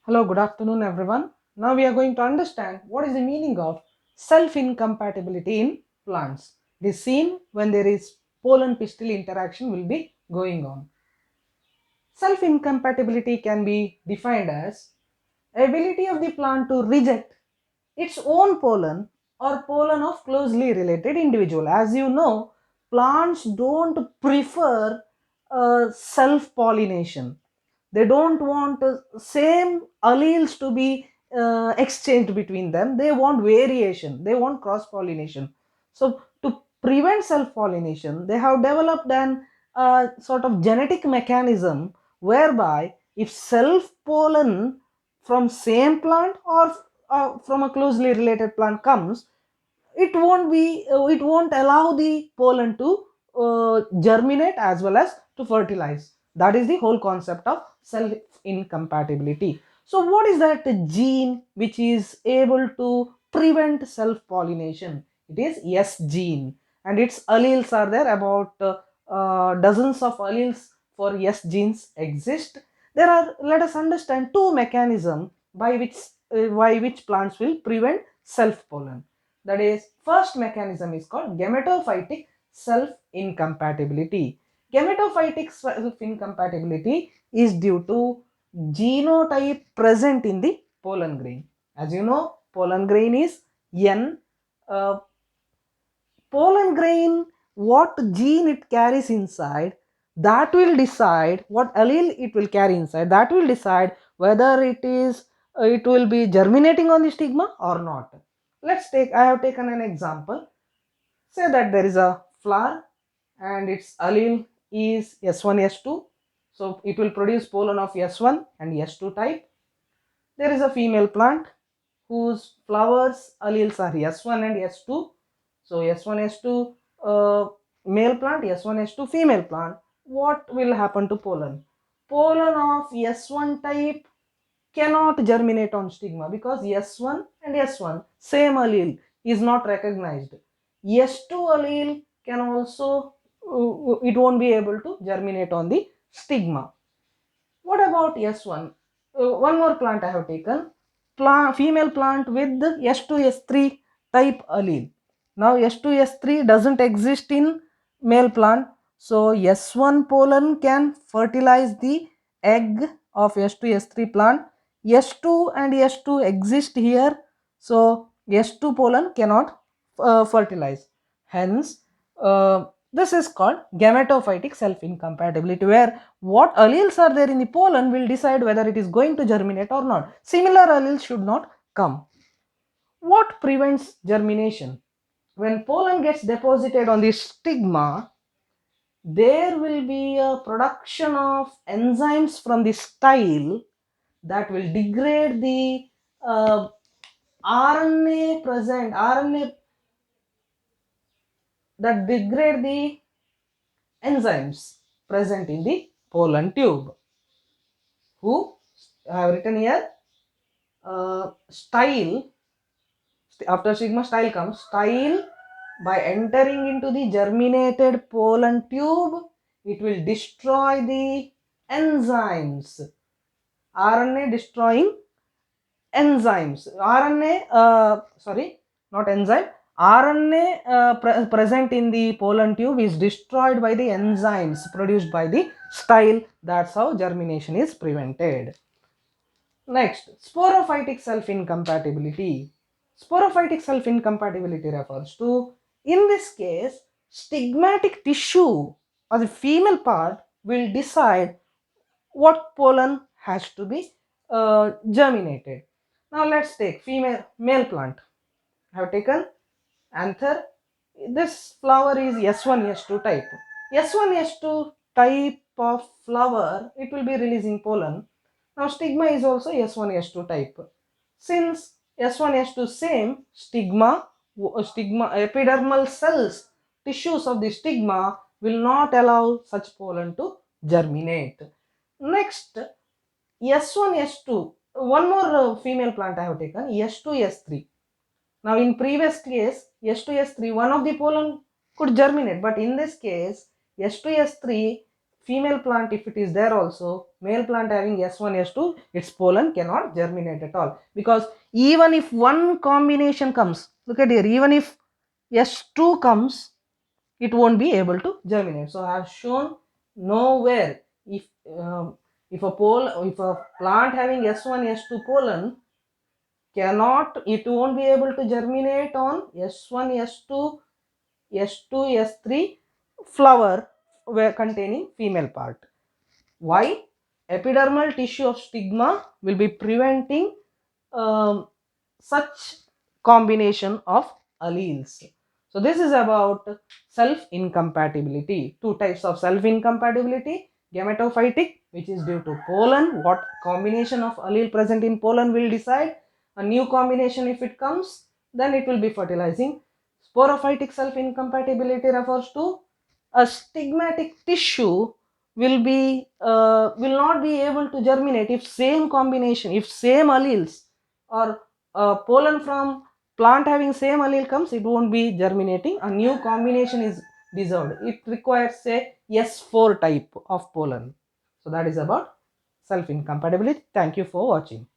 Hello, good afternoon, everyone. Now we are going to understand what is the meaning of self-incompatibility in plants. It is seen when there is pollen-pistil interaction will be going on. Self-incompatibility can be defined as ability of the plant to reject its own pollen or pollen of closely related individual. As you know, plants don't prefer self-pollination. They don't want same alleles to be exchanged between them. They want variation. They want cross-pollination. So to prevent self-pollination, they have developed an sort of genetic mechanism whereby if self-pollen from same plant or from a closely related plant comes, it won't allow the pollen to germinate as well as to fertilize. That is the whole concept of self incompatibility. So what is that gene which is able to prevent self pollination? It is S gene, and its alleles are there. About dozens of alleles for S genes exist. There are, let us understand, two mechanisms by which plants will prevent self pollen. That is, first mechanism is called gametophytic self incompatibility. Gametophytic self incompatibility is due to genotype present in the pollen grain. As you know, pollen grain is N. uh, Pollen grain, what gene it carries inside, that will decide what allele it will carry inside. That will decide whether it will be germinating on the stigma or not. Let's take, I have taken an example. Say that there is a flower and its allele is S1 S2, so it will produce pollen of S1 and S2 type. There is a female plant whose flowers alleles are S1 and S2. So S1 S2 male plant, S1 S2 female plant. What will happen to pollen? Pollen of S1 type cannot germinate on stigma because S1 and S1 same allele is not recognized. S2 allele can also it won't be able to germinate on the stigma. What about S1? One more plant I have taken. Female plant with S2 S3 type allele. Now S2 S3 doesn't exist in male plant. So S1 pollen can fertilize the egg of S2 S3 plant. S2 and S2 exist here. So S2 pollen cannot fertilize. Hence, this is called gametophytic self-incompatibility, where what alleles are there in the pollen will decide whether it is going to germinate or not. Similar alleles should not come. What prevents germination? When pollen gets deposited on the stigma, there will be a production of enzymes from the style that will degrade the RNA present, RNA that degrade the enzymes present in the pollen tube. Who I have written here, style, after sigma style comes style. By entering into the germinated pollen tube, it will destroy the enzymes, RNA destroying enzymes, RNA sorry, not enzyme, RNA present in the pollen tube is destroyed by the enzymes produced by the style. That's how germination is prevented. Next, sporophytic self-incompatibility. Sporophytic self-incompatibility refers to, in this case, stigmatic tissue or the female part will decide what pollen has to be germinated. Now let's take male plant. I have taken anther. This flower is S1 S2 type. S1 S2 type of flower, it will be releasing pollen. Now stigma is also S1 S2 type. Since S1 S2 same, stigma epidermal cells, tissues of the stigma will not allow such pollen to germinate. Next, S1 S2, one more female plant I have taken, S2 S3. Now in previous case, S2 S3, one of the pollen could germinate, but in this case, S2 S3 female plant, if it is there also, male plant having S1 S2, its pollen cannot germinate at all, because even if one combination comes, look at here, even if S2 comes, it won't be able to germinate. So I have shown nowhere, if if a plant having S1 S2 pollen cannot, it won't be able to germinate on S1 S2 S2 S3 flower where containing female part. Why? Epidermal tissue of stigma will be preventing such combination of alleles. So this is about self incompatibility. Two types of self incompatibility: gametophytic, which is due to pollen, what combination of allele present in pollen will decide a new combination. If it comes, then it will be fertilizing. Sporophytic self incompatibility refers to a stigmatic tissue will not be able to germinate if same combination, if same alleles, or pollen from plant having same allele comes, it won't be germinating, a new combination is dissolved, it requires say S4 type of pollen. So that is about self incompatibility. Thank you for watching.